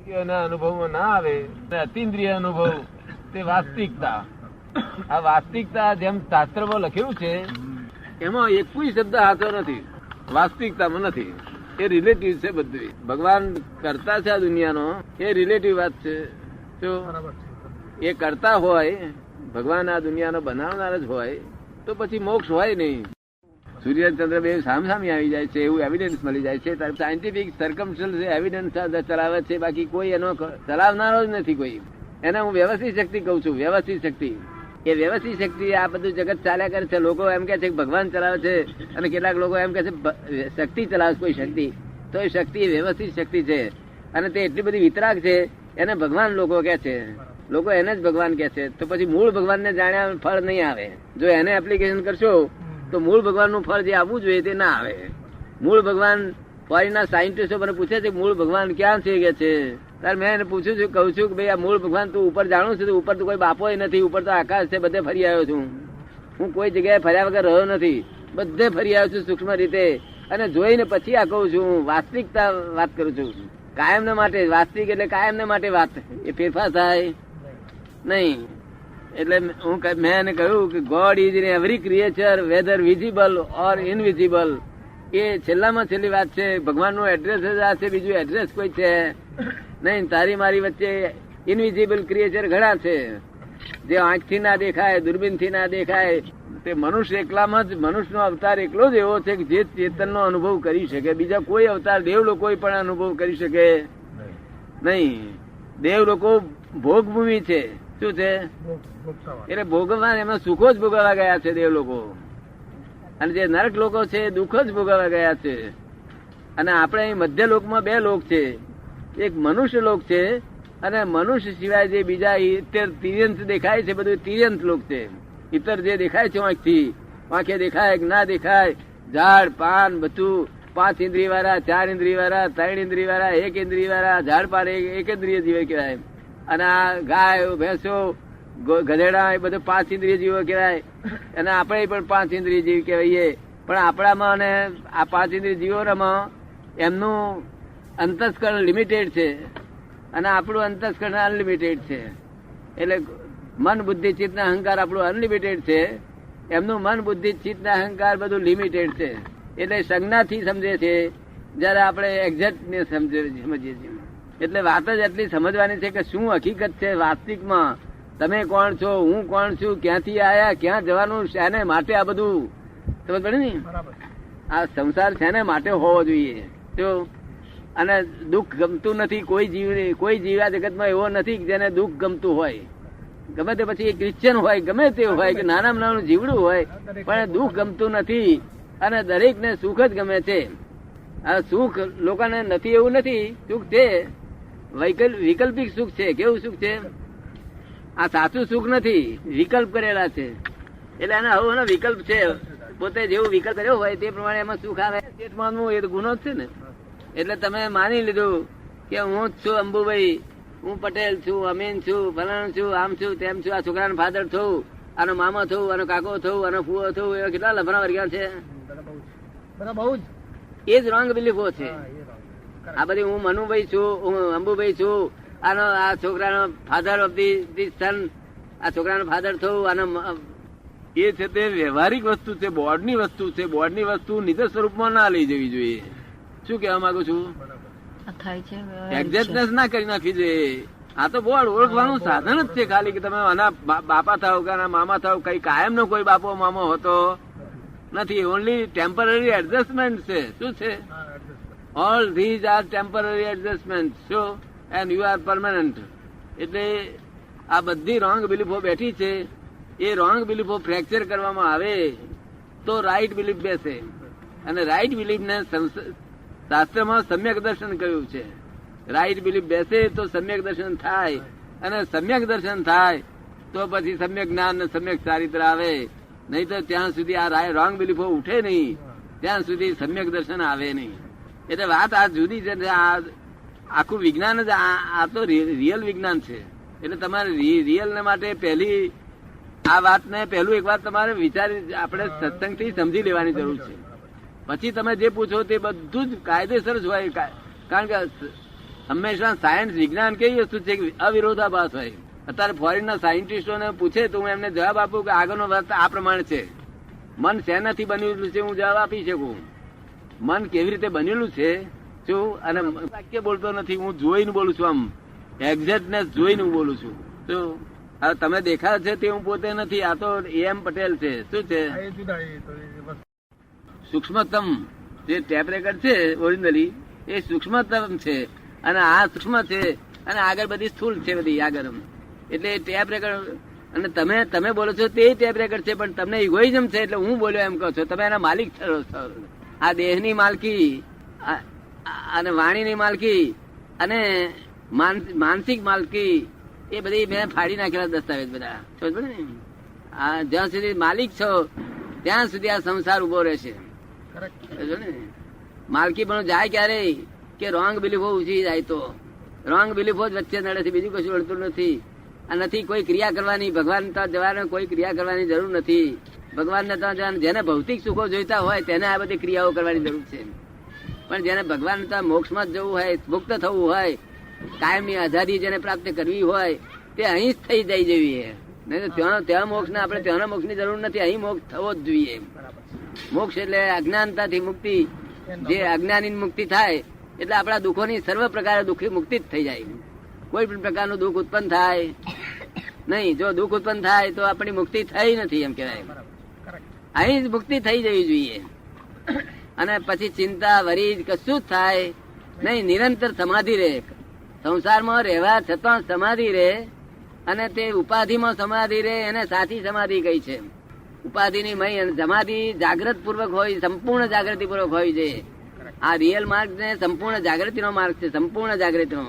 અનુભવમાં ના આવે અતિન્દ્રિય અનુભવ તે વાસ્તવિકતા. આ વાસ્તવિકતા જેમ શાસ્ત્રમાં લખેલું છે એમાં એક કોઈ શબ્દ હાથો નથી, વાસ્તવિકતામાં નથી. એ રિલેટિવ છે બધું. ભગવાન કરતા છે આ દુનિયાનો, એ રિલેટિવ વાત છે. જો એ કરતા હોય, ભગવાન આ દુનિયાનો બનાવનાર જ હોય, તો પછી મોક્ષ હોય નહીં. સૂર્ય ચંદ્ર બે સામસામે આવી જાય છે એવું એવિડન્સ મળી જાય છે. સાયન્ટિફિક સર્કમસ્ટન્સ એવિડન્સ ચલાવે છે, બાકી કોઈ એનો ચલાવનારો જ નથી કોઈ. એને હું વ્યવસ્થિત શક્તિ કઉ છું. વ્યવસ્થિત શક્તિ, એ વ્યવસ્થિત શક્તિ આ બધું જગત ચાલ્યા કરે છે. લોકો એમ કે છે કે ભગવાન ચલાવે છે, અને કેટલાક લોકો એમ કે છે શક્તિ ચલાવે કોઈ શક્તિ. તો એ શક્તિ વ્યવસ્થિત શક્તિ છે, અને તે એટલી બધી વિતરાગ છે, એને ભગવાન લોકો કે છે. લોકો એને જ ભગવાન કે છે. તો પછી મૂળ ભગવાનને જાણ્યા ફળ નહીં આવે. જો એને એપ્લિકેશન કરશો તો મૂળ ભગવાનનું ફળ જે આવવું જોઈએ તે ના આવે. મૂળ ભગવાન, ફોરીના સાયન્ટિસ્ટો મને પૂછે છે મૂળ ભગવાન ક્યાં છે કે છે. ત્યારે મેં એને પૂછું છું, કહું છું કે ભાઈ આ મૂળ ભગવાન તું ઉપર જાણું છું, ઉપર તો કોઈ બાપો નથી, ઉપર તો આકાશ છે, બધે ફરી આવ્યો છું. હું કોઈ જગ્યાએ ફર્યા વગર રહ્યો નથી, બધે ફરી આવ્યો છું સૂક્ષ્મ રીતે, અને જોઈને પછી આ કહું છું. વાસ્તવિકતા વાત કરું છું. કાયમ ને માટે વાસ્તવિક એટલે કાયમ ને માટે વાત, એ ફેરફાર થાય નહીં. એટલે મેં એને કહ્યું કે God is in every creature whether visible or invisible. એ છેલ્લામાં છેલ્લી વાત છે. ભગવાનનું એડ્રેસ જ આ છે, બીજું એડ્રેસ કોઈ છે નહીં. તારી મારી વચ્ચે ઇનવિઝિબલ ક્રિએચર ઘણા છે, જે આંખથી ના દેખાય, દૂરબીનથી ના દેખાય. તે મનુષ્ય એકલામાં જ, મનુષ્યનો અવતાર એકલો જ એવો છે કે જે ચેતનનો અનુભવ કરી શકે. બીજા કોઈ અવતાર દેવ લોકો પણ અનુભવ કરી શકે નહીં. દેવ લોકો ભોગભૂમિ છે. શું છે? એટલે ભોગવવા, એમાં સુખો જ ભોગવવા ગયા છે દેવ લોકો, અને જે નરક લોકો છે દુઃખો જ ભોગવવા ગયા છે. અને આપણે અહીં મધ્ય લોકમાં બે લોક છે, એક મનુષ્ય લોક છે, અને મનુષ્ય સિવાય જે બીજા ઇતર તિર્યંત દેખાય છે બધું તિર્યંત લોક છે. ઇતર જે દેખાય છે આંખથી, આંખે દેખાય કે ના દેખાય, ઝાડ પાન બધું, 5 ઇન્દ્રિય વાળા, 4 ઇન્દ્રિય વાળા, 3 ઇન્દ્રિય વાળા, 1 ઇન્દ્રિય વાળા, ઝાડ પાન એક ઇન્દ્રિય જીવ કહેવાય. અને આ ગાય ભેંસો ગધેડા એ બધું 5 ઇન્દ્રિય જીવો કહેવાય. અને આપણે પણ 5 ઇન્દ્રિય જીવ કહેવાય. પણ આપણામાં અને આ 5 ઇન્દ્રિય જીવોમાં એમનું અંતસ્કરણ લિમિટેડ છે, અને આપણું અંતસ્કરણ અનલિમિટેડ છે. એટલે મન બુદ્ધિ ચિત્ત ને અહંકાર આપણું અનલિમિટેડ છે, એમનું મન બુદ્ધિ ચિત્ત ને અહંકાર બધું લિમિટેડ છે. એટલે સંજ્ઞાથી સમજે છે, જયારે આપણે એક્ઝેક્ટ ને સમજીએ છીએ. એટલે વાત જ એટલી સમજવાની છે કે શું હકીકત છે વાસ્તવિકમાં. તમે કોણ છો, હું કોણ છું, ક્યાંથી આયા, ક્યાં જવાનું, શેને માટે આ બધું સમજ પડે ને. આ સંસાર શેને માટે હોવો જોઈએ. જો અને દુઃખ ગમતું નથી કોઈ જીવ, કોઈ જીવા જગતમાં એવો નથી જેને દુઃખ ગમતું હોય. ગમે તે પછી એ ક્રિશ્ચિયન હોય, ગમે તે હોય, કે નાનામાં નાનું જીવડું હોય, પણ દુઃખ ગમતું નથી. અને દરેક ને સુખ જ ગમે છે. આ સુખ લોકોને નથી એવું નથી, સુખ છે, વૈકલ્પિક સુખ છે. કેવું સુખ છે? આ સાચું સુખ નથી, વિકલ્પ કરેલા છે. એટલે એના હવે વિકલ્પ છે. પોતે જેવું વિકલ્પ કર્યો હોય તે પ્રમાણે એમાં સુખ આવે. એ તો ગુનો જ છે ને. એટલે તમે માની લીધું કે હું જ છું અંબુભાઈ, હું પટેલ છું, અમીન છું, ફલાણું છું, આમ છું, તેમ છું, આ છોકરાનો ફાધર થયું, આનો મામા થયું, આનો કાકો થયું, આનો ફુવો થયું. એવા કેટલા લફરા વર્ગ્યા છે. બહુ જ એ જ રોંગ બિલીફો છે. આ બધી હું મનુભાઈ છું, હું અંબુભાઈ છું, આનો આ છોકરાનો ફાધર ઓફ ધી સન, આ છોકરાનો ફાધર થયું, આનો એ છે તે વ્યવહારિક વસ્તુ છે, બોર્ડની વસ્તુ છે. બોર્ડની વસ્તુ નિજ સ્વરૂપમાં ના લઈ જવી જોઈએ. શું કહેવા માંગુ છું? એક્ઝેક્ટનેસ ના કરી નાખવી જોઈએ. આ તો બોર્ડ ઓળખવાનું સાધન જ છે ખાલી, કે તમે આના બાપા થાવ કે આના મામા થાવ. કઈ કાયમ નો કોઈ બાપો મામો હોતો નથી. ઓનલી ટેમ્પરરી એડજસ્ટમેન્ટ છે. શું છે? All these are temporary adjustment. શું? And you are permanent. એટલે આ બધી રોંગ બિલીફો બેઠી છે. એ રોંગ બિલીફો ફ્રેક્ચર કરવામાં આવે તો રાઈટ બિલીફ બેસે. અને રાઈટ બિલીફ ને શાસ્ત્રમાં સમ્યક દર્શન કહ્યું છે. રાઈટ બિલીફ બેસે તો સમ્યક દર્શન થાય, અને સમ્યક દર્શન થાય તો પછી સમ્યક જ્ઞાન ને સમ્યક ચારિત્ર આવે. નહીં તો ત્યાં સુધી આ રોંગ બિલીફો ઉઠે નહીં, ત્યાં સુધી સમ્યક દર્શન આવે નહીં. એટલે વાત આ જુદી છે. આ આખું વિજ્ઞાન જ આ તો રિયલ વિજ્ઞાન છે. એટલે તમારે રિયલ ને માટે પહેલી આ વાતને પહેલું એક વાત તમારે વિચારી આપણે સત્સંગથી સમજી લેવાની જરૂર છે. પછી તમે જે પૂછો તે બધું જ કાયદેસર જ હોય. કારણ કે હંમેશા સાયન્સ વિજ્ઞાન કેવી વસ્તુ છે કે અવિરોધાભાસ હોય. અત્યારે ફોરેનના સાયન્ટિસ્ટોને પૂછે તો હું એમને જવાબ આપું કે આગળનો વાત આ પ્રમાણે છે. મન શેનાથી બનેલું છે હું જવાબ આપી શકું. મન કેવી રીતે બનેલું છે શું, અને વાક્ય બોલતો નથી, હું જોઈને બોલું છું. આમ એક્ઝેક્ટનેસ જોઈને હું બોલું છું. શું હવે તમે દેખાય છે તે હું પોતે નથી, આ તો એમ પટેલ છે. શું છે? સૂક્ષ્મતમ જે ટેપ રેકર્ડ છે ઓરિજિનલી એ સૂક્ષ્મતમ છે, અને આ સૂક્ષ્મ છે, અને આગળ બધી સ્થૂળ છે બધી આગળ. એટલે ટેપ રેકર્ડ, અને તમે બોલો છો તે ટેપ રેકર્ડ છે, પણ તમને ઇગોઇઝમ છે એટલે હું બોલ્યો એમ કહો છો. તમે એના માલિક છો. આ દેહની માલકી અને વાણીની માલકી અને માનસિક માલકી એ બધી મેં ફાડી નાખેલા દસ્તાવેજ બધા. સમજ ને? આ જ્યાં સુધી માલિક છો ત્યાં સુધી આ સંસાર ઉભો રહેશે. ને માલકી પણ જાય ક્યારે કે રોંગ બિલીફો ઉછી જાય તો. રોંગ બિલીફો જ વચ્ચે નડે છે, બીજું કશું અડતું નથી. આ નથી કોઈ ક્રિયા કરવાની, ભગવાન ત્યાં જવાને કોઈ ક્રિયા કરવાની જરૂર નથી. ભગવાનને ત્યાં જવાનું, જેને ભૌતિક સુખો જોઈતા હોય તેને આ બધી ક્રિયાઓ કરવાની જરૂર છે. પણ જેને ભગવાન ત્યાં મોક્ષમાં જ જવું હોય, મુક્ત થવું હોય, કાયમની આઝાદી જેને પ્રાપ્ત કરવી હોય તે અહીં જ થઈ જાય જેવી. નહીં તો ત્યાં મોક્ષ ને આપણે ત્યાંના મોક્ષ ની જરૂર નથી, અહીં મોક્ષ થવો જ જોઈએ. મોક્ષ એટલે અજ્ઞાનતાથી મુક્તિ. જે અજ્ઞાની મુક્તિ થાય એટલે આપણા દુઃખોની સર્વ પ્રકારે દુઃખી મુક્તિ જ થઈ જાય. કોઈ પણ પ્રકારનું દુઃખ ઉત્પન્ન થાય નહીં. જો દુઃખ ઉત્પન્ન થાય તો આપણી મુક્તિ થઈ નથી એમ કહેવાય. અહીં જ મુક્તિ થઈ જવી જોઈએ. અને પછી ચિંતા વરીજ કશું જ થાય નહીં. નિરંતર સમાધિ રહે. સંસારમાં રહેવા છતાં સમાધિ રહે, અને તે ઉપાધિમાં સમાધિ રહે. એને સાચી સમાધિ કઈ છે. ઉપાધિની મય અને સમાધિ જાગ્રત પૂર્વક હોય, સંપૂર્ણ જાગૃતિ પૂર્વક હોય છે. આ રિયલ માર્ગ ને સંપૂર્ણ જાગૃતિનો માર્ગ છે, સંપૂર્ણ જાગૃતિનો.